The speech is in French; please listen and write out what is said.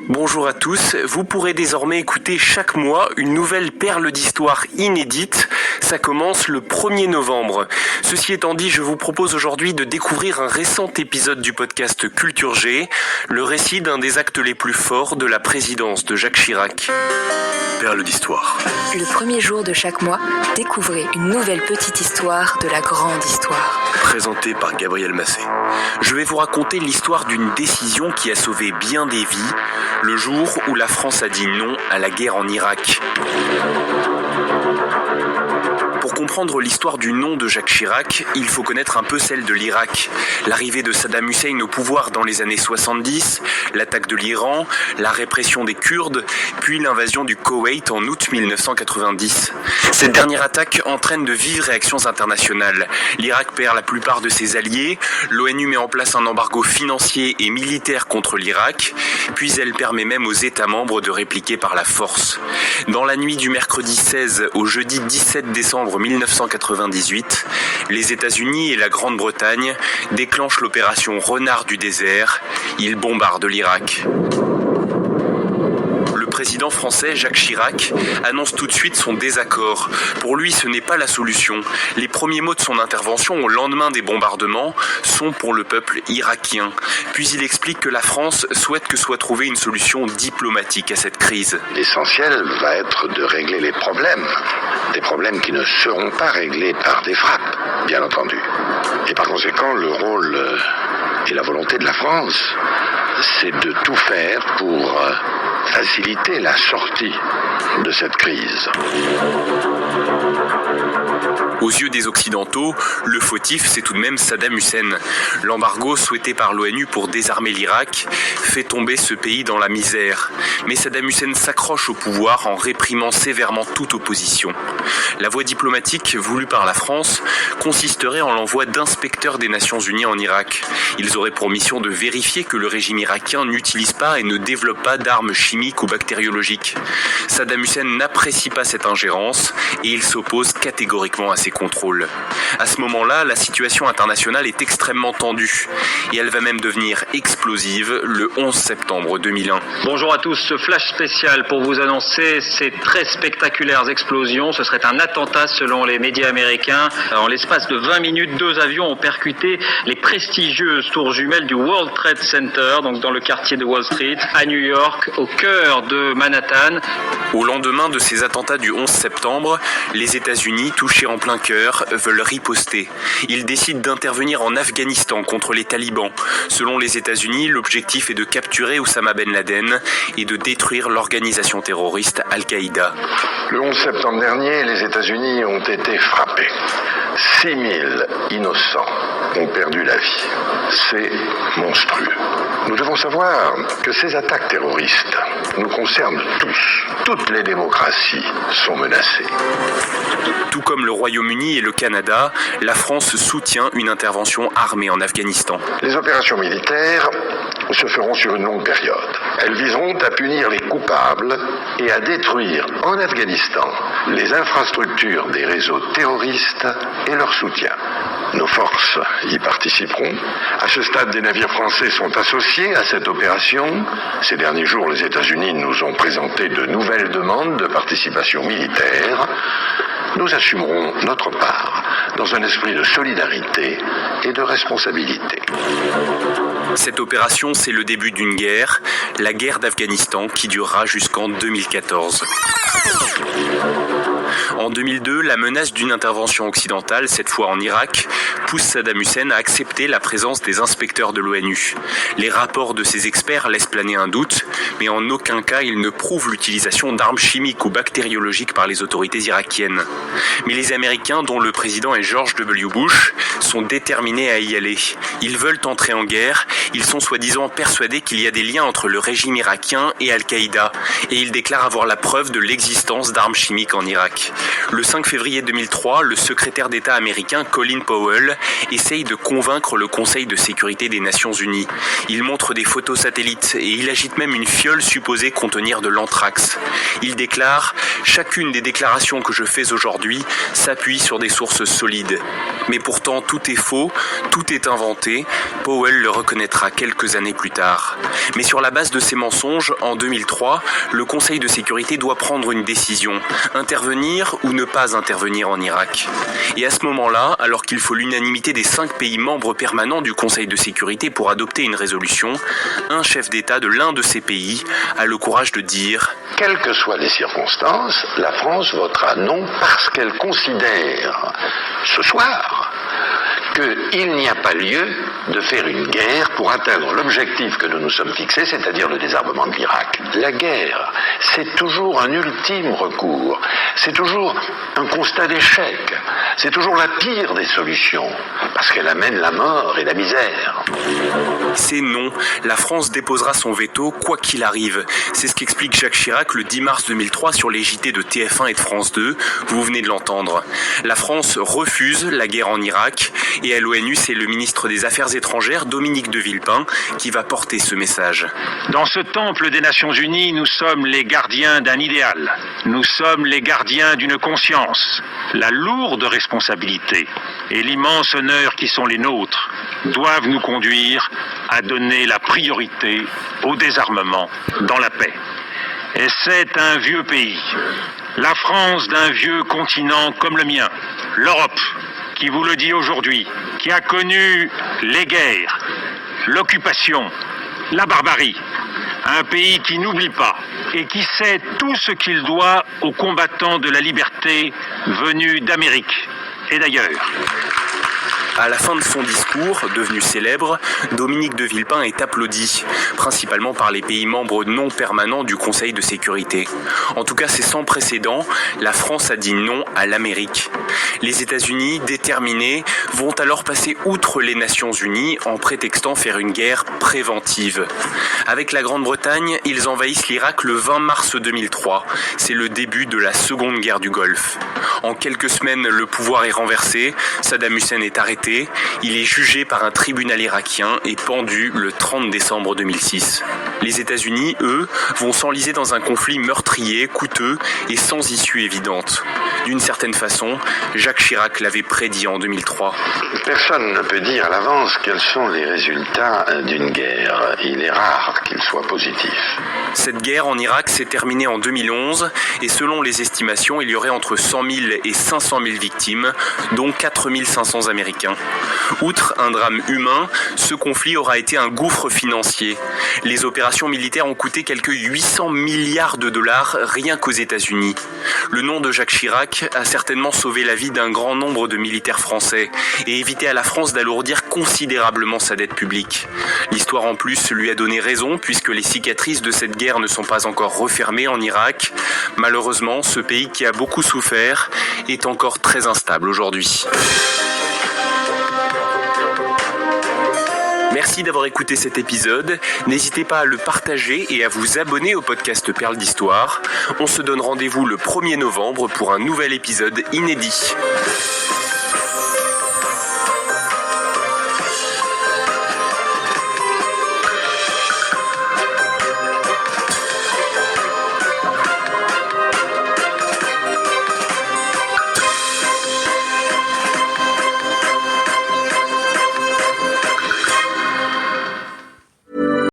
Bonjour à tous, vous pourrez désormais écouter chaque mois une nouvelle perle d'histoire inédite. Ça commence le 1er novembre. Ceci étant dit, je vous propose aujourd'hui de découvrir un récent épisode du podcast Culture G, le récit d'un des actes les plus forts de la présidence de Jacques Chirac. Perle d'histoire. Le premier jour de chaque mois, découvrez une nouvelle petite histoire de la grande histoire. Présenté par Gabriel Massé. Je vais vous raconter l'histoire d'une décision qui a sauvé bien des vies, le jour où la France a dit non à la guerre en Irak. Pour comprendre l'histoire du nom de Jacques Chirac, il faut connaître un peu celle de l'Irak. L'arrivée de Saddam Hussein au pouvoir dans les années 70, l'attaque de l'Iran, la répression des Kurdes, puis l'invasion du Koweït en août 1990. Cette dernière attaque entraîne de vives réactions internationales. L'Irak perd la plupart de ses alliés, l'ONU met en place un embargo financier et militaire contre l'Irak, puis elle permet même aux États membres de répliquer par la force. Dans la nuit du mercredi 16 au jeudi 17 décembre 1998, les États-Unis et la Grande-Bretagne déclenchent l'opération Renard du désert. Ils bombardent l'Irak. Le président français Jacques Chirac annonce tout de suite son désaccord. Pour lui, ce n'est pas la solution. Les premiers mots de son intervention au lendemain des bombardements sont pour le peuple irakien. Puis il explique que la France souhaite que soit trouvée une solution diplomatique à cette crise. L'essentiel va être de régler les problèmes. Des problèmes qui ne seront pas réglés par des frappes, bien entendu. Et par conséquent, le rôle et la volonté de la France, c'est de tout faire pour faciliter la sortie de cette crise. Aux yeux des Occidentaux, le fautif, c'est tout de même Saddam Hussein. L'embargo souhaité par l'ONU pour désarmer l'Irak fait tomber ce pays dans la misère. Mais Saddam Hussein s'accroche au pouvoir en réprimant sévèrement toute opposition. La voie diplomatique voulue par la France consisterait en l'envoi d'inspecteurs des Nations Unies en Irak. Ils auraient pour mission de vérifier que le régime irakien n'utilise pas et ne développe pas d'armes chimiques ou bactériologiques. Saddam Hussein n'apprécie pas cette ingérence et il s'oppose catégoriquement à ces contrôles. À ce moment-là, la situation internationale est extrêmement tendue et elle va même devenir explosive le 11 septembre 2001. Bonjour à tous, ce flash spécial pour vous annoncer ces très spectaculaires explosions. Ce serait un attentat selon les médias américains. En l'espace de 20 minutes, 2 avions ont percuté les prestigieuses tours jumelles du World Trade Center, donc dans le quartier de Wall Street, à New York, au cœur de Manhattan. Au lendemain de ces attentats du 11 septembre, les États-Unis, touchés en plein cœur, veulent riposter. Ils décident d'intervenir en Afghanistan contre les talibans. Selon les États-Unis, l'objectif est de capturer Oussama Ben Laden et de détruire l'organisation terroriste Al-Qaïda. Le 11 septembre dernier, les États-Unis ont été frappés. 6000 innocents ont perdu la vie. C'est monstrueux. Nous devons savoir que ces attaques terroristes nous concernent tous. Toutes les démocraties sont menacées. Tout comme le Royaume-Uni et le Canada, la France soutient une intervention armée en Afghanistan. Les opérations militaires se feront sur une longue période. Elles viseront à punir les coupables et à détruire en Afghanistan les infrastructures des réseaux terroristes et leur soutien. Nos forces y participeront. À ce stade, des navires français sont associés à cette opération. Ces derniers jours, les États-Unis nous ont présenté de nouvelles demandes de participation militaire. Nous assumerons notre part dans un esprit de solidarité et de responsabilité. Cette opération, c'est le début d'une guerre, la guerre d'Afghanistan, qui durera jusqu'en 2014. En 2002, la menace d'une intervention occidentale, cette fois en Irak, pousse Saddam Hussein à accepter la présence des inspecteurs de l'ONU. Les rapports de ces experts laissent planer un doute, mais en aucun cas ils ne prouvent l'utilisation d'armes chimiques ou bactériologiques par les autorités irakiennes. Mais les Américains, dont le président est George W. Bush, sont déterminés à y aller. Ils veulent entrer en guerre, ils sont soi-disant persuadés qu'il y a des liens entre le régime irakien et Al-Qaïda, et ils déclarent avoir la preuve de l'existence d'armes chimiques en Irak. Le 5 février 2003, le secrétaire d'État américain Colin Powell essaye de convaincre le Conseil de sécurité des Nations Unies. Il montre des photos satellites et il agite même une fiole supposée contenir de l'anthrax. Il déclare « Chacune des déclarations que je fais aujourd'hui s'appuie sur des sources solides ». Mais pourtant, tout est faux, tout est inventé. Powell le reconnaîtra quelques années plus tard. Mais sur la base de ces mensonges, en 2003, le Conseil de sécurité doit prendre une décision. Intervenir ou ne pas intervenir en Irak. Et à ce moment-là, alors qu'il faut l'unanimité des 5 pays membres permanents du Conseil de sécurité pour adopter une résolution, un chef d'État de l'un de ces pays a le courage de dire « Quelles que soient les circonstances, la France votera non parce qu'elle considère ce soir qu'il n'y a pas lieu de faire une guerre pour atteindre l'objectif que nous nous sommes fixés, c'est-à-dire le désarmement de l'Irak. La guerre, c'est toujours un ultime recours, c'est toujours un constat d'échec, c'est toujours la pire des solutions, parce qu'elle amène la mort et la misère. » C'est non, la France déposera son veto quoi qu'il arrive. C'est ce qu'explique Jacques Chirac le 10 mars 2003 sur les JT de TF1 et de France 2, vous venez de l'entendre. La France refuse la guerre en Irak et à l'ONU, c'est le ministre des Affaires étrangères, Dominique de Villepin, qui va porter ce message. Dans ce temple des Nations Unies, nous sommes les gardiens d'un idéal. Nous sommes les gardiens d'une conscience. La lourde responsabilité et l'immense honneur qui sont les nôtres doivent nous conduire à donner la priorité au désarmement dans la paix. Et c'est un vieux pays, la France d'un vieux continent comme le mien, l'Europe, qui vous le dit aujourd'hui, qui a connu les guerres, l'occupation, la barbarie. Un pays qui n'oublie pas et qui sait tout ce qu'il doit aux combattants de la liberté venus d'Amérique et d'ailleurs. À la fin de son discours, devenu célèbre, Dominique de Villepin est applaudi, principalement par les pays membres non permanents du Conseil de sécurité. En tout cas, c'est sans précédent, la France a dit non à l'Amérique. Les États-Unis, déterminés, vont alors passer outre les Nations Unies en prétextant faire une guerre préventive. Avec la Grande-Bretagne, ils envahissent l'Irak le 20 mars 2003. C'est le début de la Seconde Guerre du Golfe. En quelques semaines, le pouvoir est renversé, Saddam Hussein est arrêté, il est jugé par un tribunal irakien et pendu le 30 décembre 2006. Les États-Unis, eux, vont s'enliser dans un conflit meurtrier, coûteux et sans issue évidente. D'une certaine façon, Jacques Chirac l'avait prédit en 2003. Personne ne peut dire à l'avance quels sont les résultats d'une guerre. Il est rare qu'ils soient positifs. Cette guerre en Irak s'est terminée en 2011 et selon les estimations, il y aurait entre 100 000 et 500 000 victimes, dont 4 500 Américains. Outre un drame humain, ce conflit aura été un gouffre financier. Les opérations militaires ont coûté quelques 800 milliards de dollars rien qu'aux États-Unis. Le nom de Jacques Chirac a certainement sauvé la vie d'un grand nombre de militaires français et évité à la France d'alourdir considérablement sa dette publique. L'histoire en plus lui a donné raison puisque les cicatrices de cette guerre ne sont pas encore refermées en Irak. Malheureusement, ce pays qui a beaucoup souffert est encore très instable aujourd'hui. Merci d'avoir écouté cet épisode. N'hésitez pas à le partager et à vous abonner au podcast Perles d'Histoire. On se donne rendez-vous le 1er novembre pour un nouvel épisode inédit.